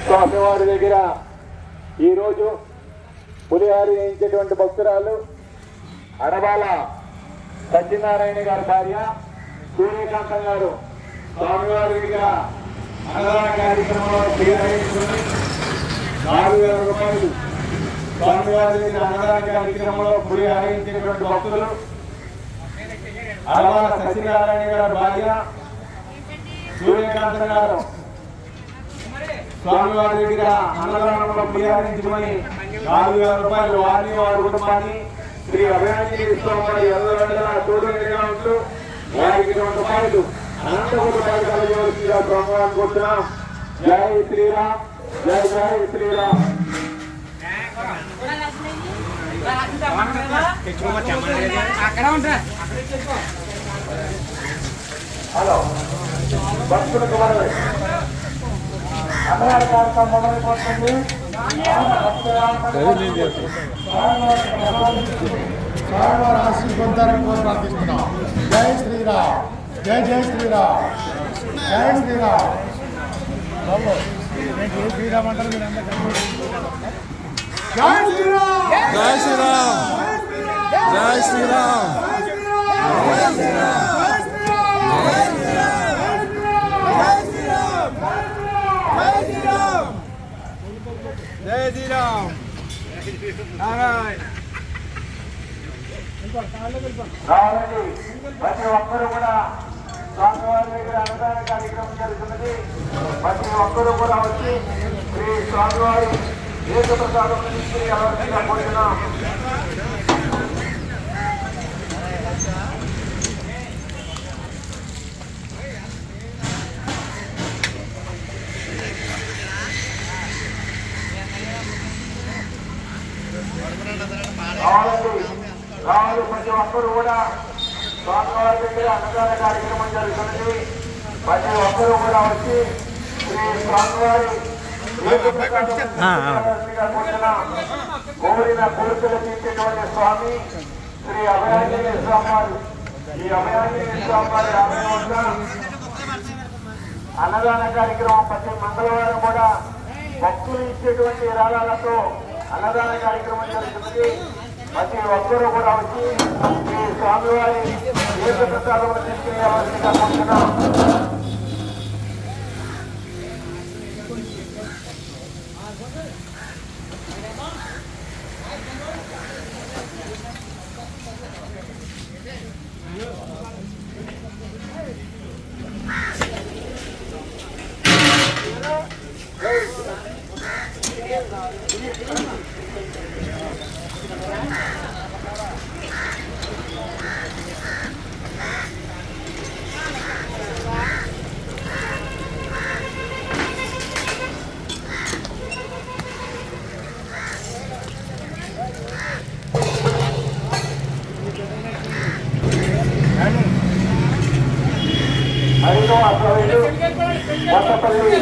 స్వామివారి దగ్గర ఈరోజు పులిహార వేయించేటువంటి భక్తురాలు అడబాల సత్యనారాయణ గారి భార్య సూర్యకాంతం గారు స్వామివారి దగ్గర అన్నదాన కార్యక్రమంలో పులిహారించుకుని 4,000 రూపాయలు స్వామివారి దగ్గర అన్నదాన కార్యక్రమంలో పులిహారించినటువంటి భక్తులు అడబాల సత్యనారాయణ గారి భార్య సూర్యకాంతం గారు స్వామివారి దగ్గర అన్నదానంలో పులిహారించుకొని 4,000 రూపాయలు వారిని వారి కుటుంబాన్ని శ్రీ అభయాంజనేయ స్వామి వారి ఎల్లవేళలా తోడుగా ఉంటూ వారికి 2 రూపాయలు అనంతపురం రూపాయలు కలగవలసిందిగా స్వామివారిని కోరుతున్నాం. జై శ్రీరామ్, జై జై శ్రీరామ్. హలో భక్తులకు అన్నదాన కార్యక్రమం మొదలుపోతుంది. ఆశీర్వదించాలని కోరి ప్రార్థిస్తున్నాం. జై శ్రీరామ్, జై జై శ్రీరామ్, జై శ్రీరామ్. జై శ్రీరామ్ అంటారు మీరు అందరూ. జై శ్రీరామ్, జై శ్రీరామ్, జై శ్రీరామ్, జై శ్రీరామ్, జై శ్రీరామ్ నారాయణ. రావాలండి ప్రతి ఒక్కరూ కూడా స్వామివారి దగ్గర అన్నదాన కార్యక్రమం జరుగుతున్నది. ప్రతి ఒక్కరూ కూడా వచ్చి శ్రీ స్వామివారి ఏక ప్రసాదం తీసుకుని కోరుతున్నాం. రావాలి ప్రతి ఒక్కరు కూడా స్వామివారి దగ్గర అన్నదాన కార్యక్రమం జరుగుతున్నది. ప్రతి ఒక్కరూ కూడా వచ్చి శ్రీ స్వామివారి కోరిన కోరికలు తీర్చేటువంటి స్వామి శ్రీ అభయాంజనేయ స్వామి వారు. ఈ అభయాంజనేయ స్వామి వారి ఆలయం అన్నదాన కార్యక్రమం ప్రతి మంగళవారం కూడా భక్తులు ఇచ్చేటువంటి విరాళాలతో అన్నదాన కార్యక్రమం జరుగుతుంది. ప్రతి ఒక్కరూ కూడా వచ్చి ఈ స్వామివారి ఏక ప్రసాదం తీసుకునేవాల్సిందిగా కోరుతున్నాం. కొత్తపల్లి